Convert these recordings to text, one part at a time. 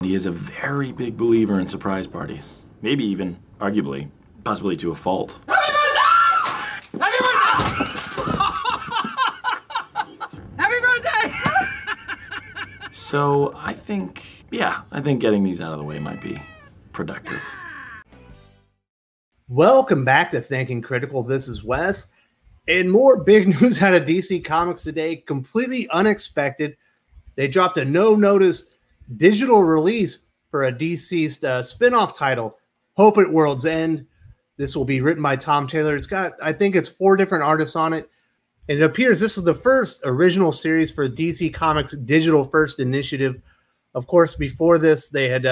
He is a very big believer in surprise parties. Maybe even, arguably, possibly to a fault. Happy birthday! Happy birthday! So I think getting these out of the way might be productive. Welcome back to Thinking Critical. This is Wes. And more big news out of DC Comics today, completely unexpected. They dropped a no-notice digital release for a deceased spinoff title, Hope at World's End. This will be written by Tom Taylor. It's got, I think it's 4 different artists on it. And it appears this is the first original series for DC Comics' Digital First initiative. Of course, before this, they had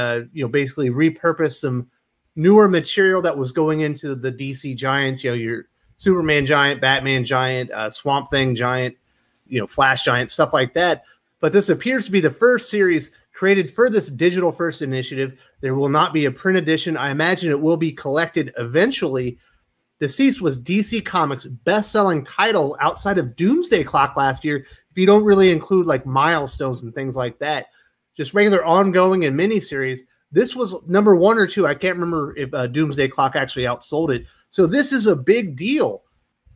basically repurposed some newer material that was going into the DC Giants. Your Superman Giant, Batman Giant, Swamp Thing Giant, Flash Giant, stuff like that. But this appears to be the first series created for this Digital First initiative. There will not be a print edition. I imagine it will be collected eventually. Deceased was DC Comics' best-selling title outside of Doomsday Clock last year, if you don't really include like milestones and things like that. Just regular ongoing and miniseries. This was number 1 or 2. I can't remember if Doomsday Clock actually outsold it. So this is a big deal.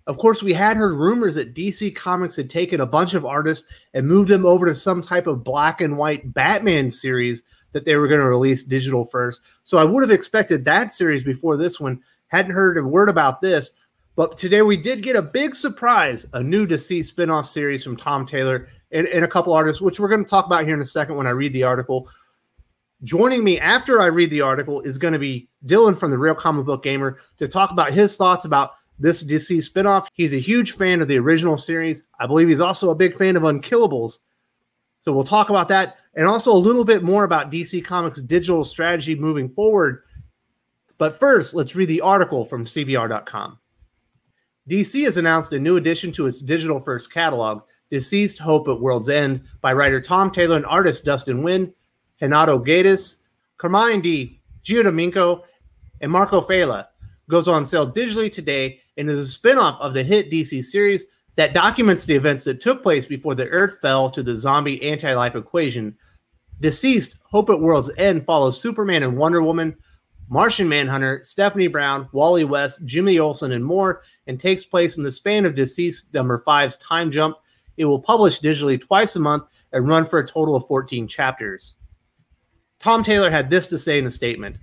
Of course, we had heard rumors that DC Comics had taken a bunch of artists and moved them over to some type of black and white Batman series that they were going to release digital first. So I would have expected that series before this one. Hadn't heard a word about this. But today we did get a big surprise, a new Deceased spinoff series from Tom Taylor and a couple artists, which we're going to talk about here in a second when I read the article. Joining me after I read the article is going to be Dylan from The Real Comic Book Gamer to talk about his thoughts about this DC spinoff. He's a huge fan of the original series. I believe he's also a big fan of Unkillables. So we'll talk about that and also a little bit more about DC Comics' digital strategy moving forward. But first, let's read the article from CBR.com. DC has announced a new addition to its digital first catalog, Deceased Hope at World's End, by writer Tom Taylor and artist Dustin Nguyen, Renato Gades, Carmine Di Giudomenico, and Marco Failla. Goes on sale digitally today and is a spinoff of the hit DC series that documents the events that took place before the Earth fell to the zombie anti-life equation. Deceased Hope at World's End follows Superman and Wonder Woman, Martian Manhunter, Stephanie Brown, Wally West, Jimmy Olsen, and more, and takes place in the span of Deceased number 5's time jump. It will publish digitally twice a month and run for a total of 14 chapters. Tom Taylor had this to say in a statement.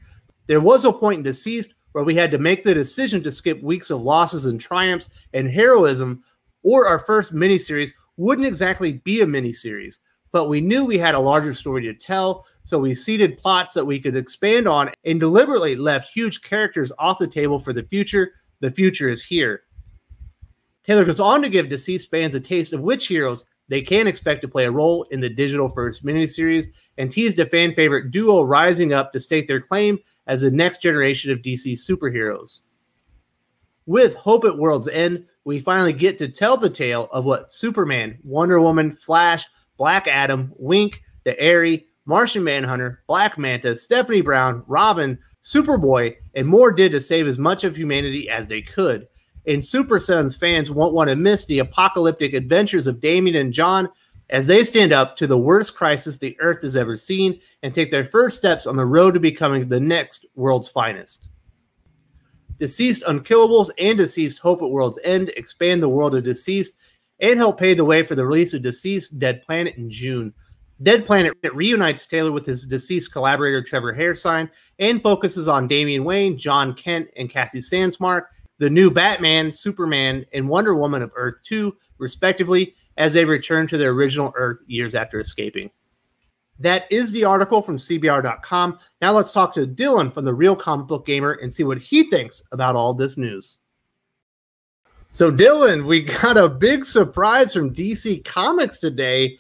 There was a point in Deceased where we had to make the decision to skip weeks of losses and triumphs and heroism, or our first miniseries wouldn't exactly be a miniseries, but we knew we had a larger story to tell, so we seeded plots that we could expand on and deliberately left huge characters off the table for the future. The future is here. Taylor goes on to give Deceased fans a taste of which heroes they can expect to play a role in the digital first miniseries and teased a fan favorite duo rising up to state their claim as the next generation of DC superheroes. With Hope at World's End, we finally get to tell the tale of what Superman, Wonder Woman, Flash, Black Adam, Wink, the Airy, Martian Manhunter, Black Manta, Stephanie Brown, Robin, Superboy, and more did to save as much of humanity as they could. And Super Sons fans won't want to miss the apocalyptic adventures of Damian and John as they stand up to the worst crisis the Earth has ever seen and take their first steps on the road to becoming the next world's finest. Deceased Unkillables and Deceased Hope at World's End expand the world of Deceased and help pave the way for the release of Deceased Dead Planet in June. Dead Planet reunites Taylor with his Deceased collaborator Trevor Hairsine and focuses on Damian Wayne, John Kent, and Cassie Sandsmark, the new Batman, Superman, and Wonder Woman of Earth 2, respectively, as they return to their original Earth years after escaping. That is the article from CBR.com. Now let's talk to Dylan from The Real Comic Book Gamer and see what he thinks about all this news. So Dylan, we got a big surprise from DC Comics today.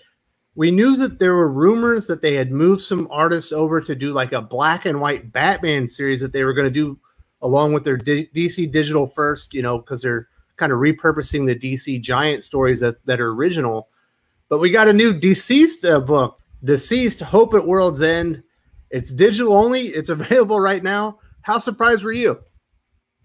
We knew that there were rumors that they had moved some artists over to do like a black and white Batman series that they were going to do along with their DC Digital First, because they're kind of repurposing the DC Giant stories that are original. But we got a new Deceased book, Deceased Hope at World's End. It's digital only. It's available right now. How surprised were you?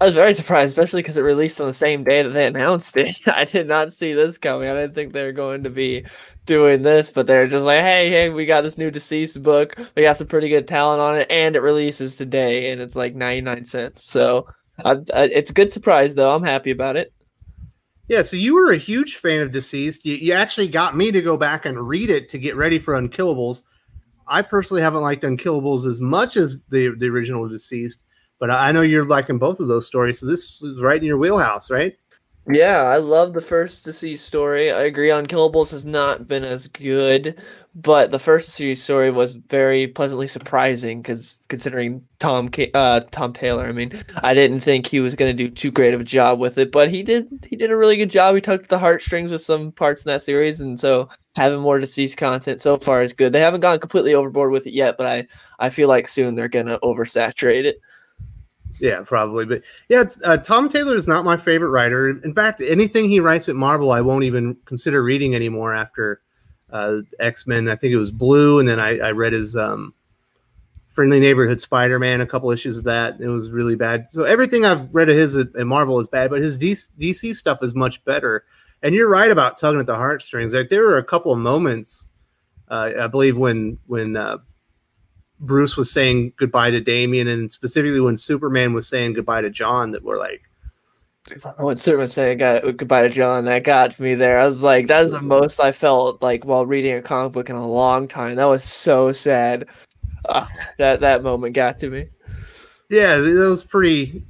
I was very surprised, especially because it released on the same day that they announced it. I did not see this coming. I didn't think they were going to be doing this, but they're just like, hey, we got this new Deceased book. We got some pretty good talent on it, and it releases today, and it's like 99 cents. So it's a good surprise, though. I'm happy about it. Yeah, so you were a huge fan of Deceased. You actually got me to go back and read it to get ready for Unkillables. I personally haven't liked Unkillables as much as the original Deceased. But I know you're liking both of those stories, so this is right in your wheelhouse, right? Yeah, I love the first Deceased story. I agree, Unkillables has not been as good, but the first Deceased story was very pleasantly surprising because considering Tom Taylor. I mean, I didn't think he was going to do too great of a job with it, but he did a really good job. He tugged the heartstrings with some parts in that series, and so having more Deceased content so far is good. They haven't gone completely overboard with it yet, but I feel like soon they're going to oversaturate it. Yeah, probably. But yeah, Tom Taylor is not my favorite writer. In fact, anything he writes at Marvel, I won't even consider reading anymore after X-Men. I think it was Blue, and then I read his Friendly Neighborhood Spider-Man, a couple issues of that. It was really bad. So everything I've read of his at Marvel is bad, but his DC stuff is much better. And you're right about tugging at the heartstrings. Like, there were a couple of moments, I believe, when Bruce was saying goodbye to Damian, and specifically when Superman was saying goodbye to John, that were like, when Superman saying goodbye to John, that got me there. I was like, that is the most I felt like while reading a comic book in a long time. That was so sad. That moment got to me. Yeah, that was pretty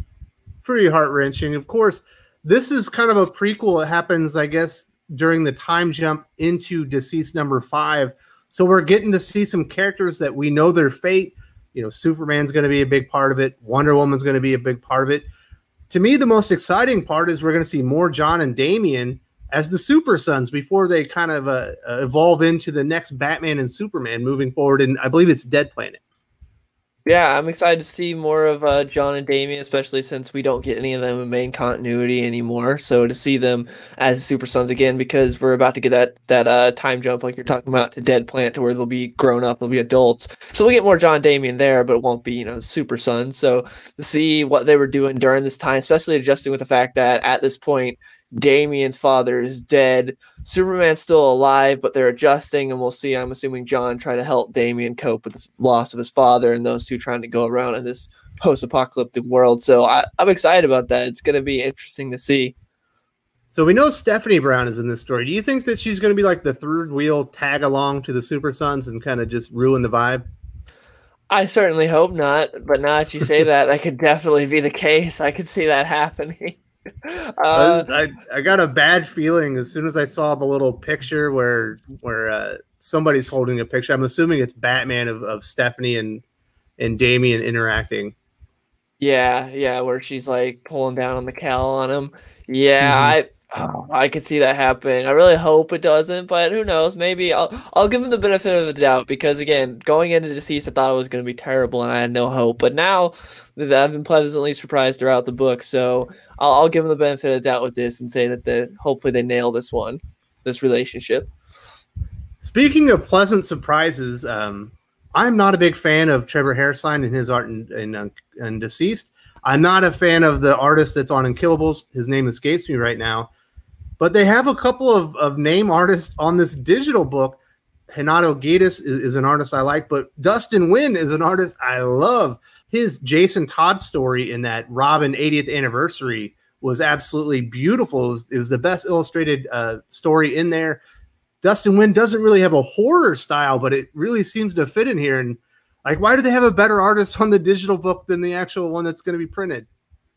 heart-wrenching. Of course, this is kind of a prequel. It happens, I guess, during the time jump into Deceased number 5. So we're getting to see some characters that we know their fate. You know, Superman's going to be a big part of it. Wonder Woman's going to be a big part of it. To me, the most exciting part is we're going to see more John and Damian as the Super Sons before they kind of evolve into the next Batman and Superman moving forward. And I believe it's Dead Planet. Yeah, I'm excited to see more of John and Damian, especially since we don't get any of them in main continuity anymore. So to see them as Super Sons again, because we're about to get that time jump like you're talking about to Dead Planet, to where they'll be grown up, they'll be adults. So we'll get more John and Damian there, but it won't be, Super Sons. So to see what they were doing during this time, especially adjusting with the fact that at this point, Damian's father is dead. Superman's still alive, but they're adjusting, and we'll see, I'm assuming, John try to help Damian cope with the loss of his father, and those two trying to go around in this post-apocalyptic world. So I'm excited about that. It's going to be interesting to see. So we know Stephanie Brown is in this story. Do you think that she's going to be like the third wheel tag along to the Super Sons and kind of just ruin the vibe? I certainly hope not, but now that you say that, that could definitely be the case. I could see that happening. I got a bad feeling as soon as I saw the little picture where somebody's holding a picture. I'm assuming it's Batman of Stephanie and Damian interacting. Yeah, where she's like pulling down on the cowl on him. Yeah, I could see that happen. I really hope it doesn't, but who knows? Maybe I'll give him the benefit of the doubt, because again, going into Deceased, I thought it was going to be terrible and I had no hope. But now I've been pleasantly surprised throughout the book, so I'll give him the benefit of the doubt with this and say that hopefully they nail this relationship. Speaking of pleasant surprises, I'm not a big fan of Trevor Hairsine and his art in Deceased. I'm not a fan of the artist that's on Unkillables. His name escapes me right now. But they have a couple of name artists on this digital book. Renato Gaius is an artist I like, but Dustin Nguyen is an artist I love. His Jason Todd story in that Robin 80th anniversary was absolutely beautiful. It was the best illustrated story in there. Dustin Nguyen doesn't really have a horror style, but it really seems to fit in here. And like, why do they have a better artist on the digital book than the actual one that's going to be printed?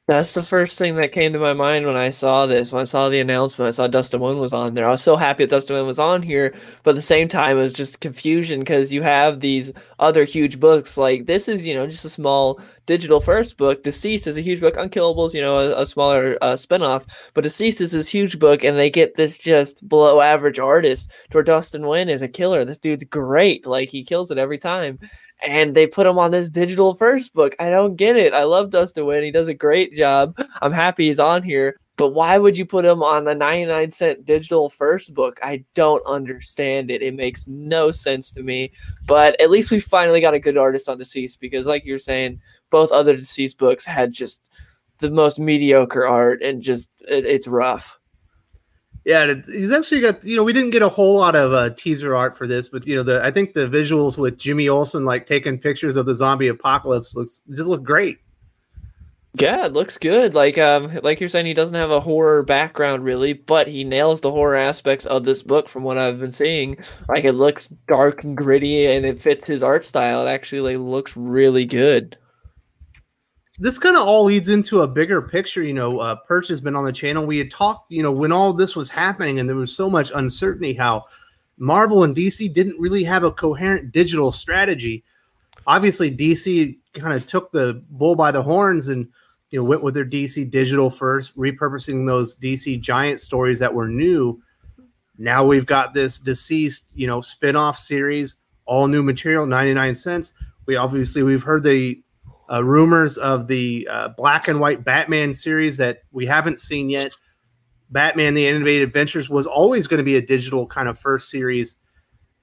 That's the first thing that came to my mind when I saw this. When I saw the announcement, I saw Dustin Nguyen was on there. I was so happy that Dustin Nguyen was on here, but at the same time, it was just confusion because you have these other huge books. Like, this is, just a small digital first book. Deceased is a huge book. Unkillables, a smaller spinoff. But Deceased is this huge book, and they get this just below average artist to where Dustin Nguyen is a killer. This dude's great. Like, he kills it every time. And they put him on this digital first book. I don't get it. I love Dustin Nguyen. He does a great job. I'm happy he's on here. But why would you put him on the 99-cent digital first book? I don't understand it. It makes no sense to me. But at least we finally got a good artist on Deceased, because like you're saying, both other Deceased books had just the most mediocre art, and just it's rough. Yeah, he's actually got, we didn't get a whole lot of teaser art for this, but I think the visuals with Jimmy Olsen like taking pictures of the zombie apocalypse look great. Yeah, it looks good. Like you're saying, he doesn't have a horror background really, but he nails the horror aspects of this book from what I've been seeing. Like, it looks dark and gritty, and it fits his art style. It actually looks really good. This kind of all leads into a bigger picture. Perch has been on the channel. We had talked, when all this was happening and there was so much uncertainty, how Marvel and DC didn't really have a coherent digital strategy. Obviously, DC kind of took the bull by the horns and went with their DC digital first, repurposing those DC Giant stories that were new. Now we've got this Deceased, spin-off series, all new material, 99 cents. We've heard the rumors of the black and white Batman series that we haven't seen yet. Batman: The Animated Adventures was always going to be a digital kind of first series.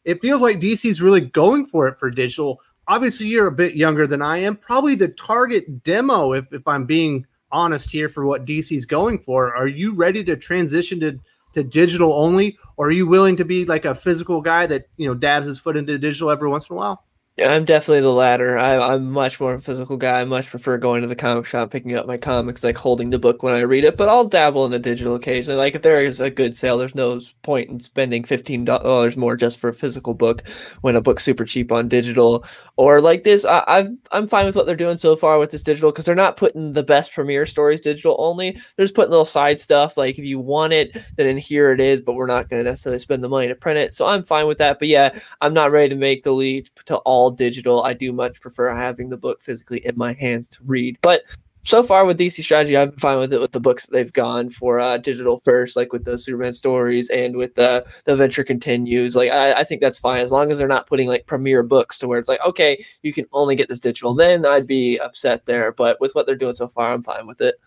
It feels like DC's really going for it for digital. Obviously, you're a bit younger than I am. Probably the target demo, if I'm being honest here, for what DC's going for. Are you ready to transition to digital only, or are you willing to be like a physical guy that dabs his foot into digital every once in a while? I'm definitely the latter. I'm much more a physical guy. I much prefer going to the comic shop, picking up my comics, like holding the book when I read it, but I'll dabble in a digital occasionally. Like, if there is a good sale, there's no point in spending $15 more just for a physical book when a book's super cheap on digital. Or like this, I'm fine with what they're doing so far with this digital, because they're not putting the best premiere stories digital only. They're just putting little side stuff. Like, if you want it, then in here it is, but we're not going to necessarily spend the money to print it. So I'm fine with that. But yeah, I'm not ready to make the leap to all digital. I do much prefer having the book physically in my hands to read. But so far with DC strategy, I've been fine with it with the books that they've gone for digital first, like with the Superman stories and with the Adventure Continues. Like, I think that's fine, as long as they're not putting like premiere books to where it's like, okay, you can only get this digital. Then I'd be upset there. But with what they're doing so far, I'm fine with it.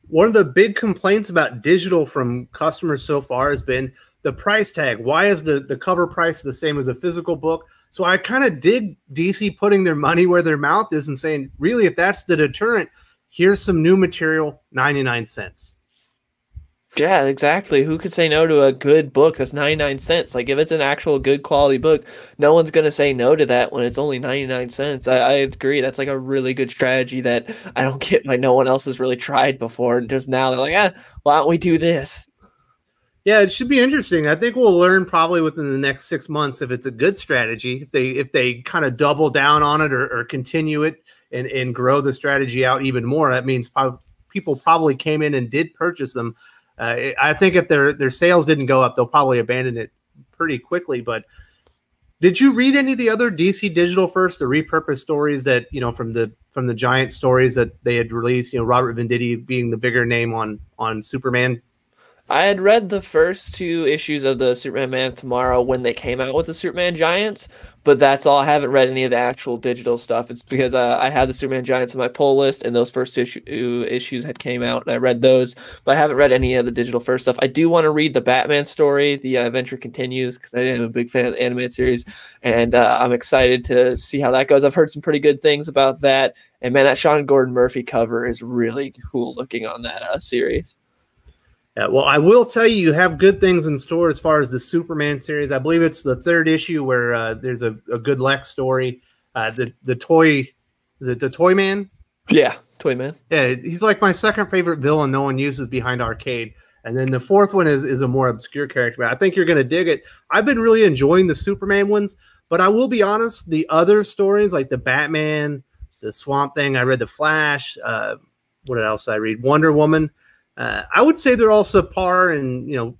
One of the big complaints about digital from customers so far has been the price tag. Why is the cover price the same as a physical book? So I kind of dig DC putting their money where their mouth is and saying, really, if that's the deterrent, here's some new material, 99 cents. Yeah, exactly. Who could say no to a good book that's 99 cents? Like, if it's an actual good quality book, no one's going to say no to that when it's only 99 cents. I agree. That's like a really good strategy that I don't get why no one else has really tried before. And just now they're like, why don't we do this? Yeah, it should be interesting. I think we'll learn probably within the next 6 months if it's a good strategy, if they kind of double down on it or continue it and grow the strategy out even more. That means people probably came in and did purchase them. I think if their sales didn't go up, they'll probably abandon it pretty quickly. But did you read any of the other DC Digital first, the repurposed stories that, from the Giant stories that they had released, Robert Venditti being the bigger name on Superman? I had read the first 2 issues of the Superman Man of Tomorrow when they came out with the Superman Giants, but that's all. I haven't read any of the actual digital stuff. It's because I had the Superman Giants on my pull list, and those first 2 issues had came out, and I read those, but I haven't read any of the digital first stuff. I do want to read the Batman story, the Adventure Continues, because I am a big fan of the animated series, and I'm excited to see how that goes. I've heard some pretty good things about that, and man, that Sean Gordon Murphy cover is really cool looking on that series. Yeah, well, I will tell you, you have good things in store as far as the Superman series. I believe it's the 3rd issue where there's a good Lex story. The toy, is it the Toy Man? Yeah, Toy Man. Yeah, he's like my second favorite villain no one uses behind Arcade. And then the 4th one is a more obscure character. I think you're going to dig it. I've been really enjoying the Superman ones, but I will be honest, the other stories like the Batman, the Swamp Thing, I read the Flash. What else did I read? Wonder Woman. I would say they're all subpar, and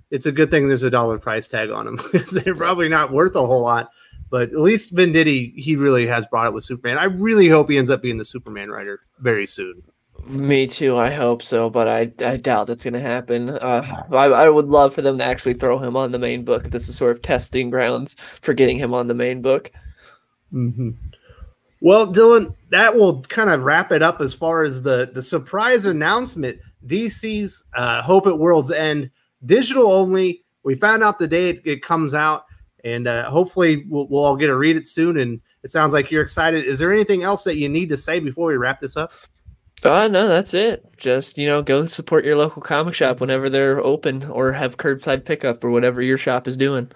it's a good thing there's a $1 price tag on them because they're probably not worth a whole lot. But at least Venditti, he really has brought it with Superman. I really hope he ends up being the Superman writer very soon. Me too. I hope so, but I doubt that's going to happen. I would love for them to actually throw him on the main book. This is sort of testing grounds for getting him on the main book. Mm-hmm. Well, Dylan, that will kind of wrap it up as far as the surprise announcement. DC's Hope at World's End, digital only. We found out the day it comes out, and hopefully we'll all get to read it soon. And it sounds like you're excited. Is there anything else that you need to say before we wrap this up? No, that's it. Just, go support your local comic shop whenever they're open or have curbside pickup or whatever your shop is doing.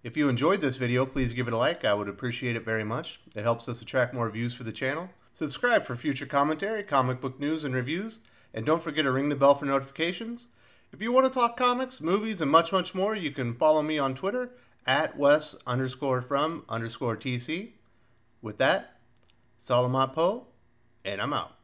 If you enjoyed this video, please give it a like. I would appreciate it very much. It helps us attract more views for the channel. Subscribe for future commentary, comic book news, and reviews. And don't forget to ring the bell for notifications. If you want to talk comics, movies, and much, much more, you can follow me on Twitter at Wes_from_TC. With that, Salamat Po, and I'm out.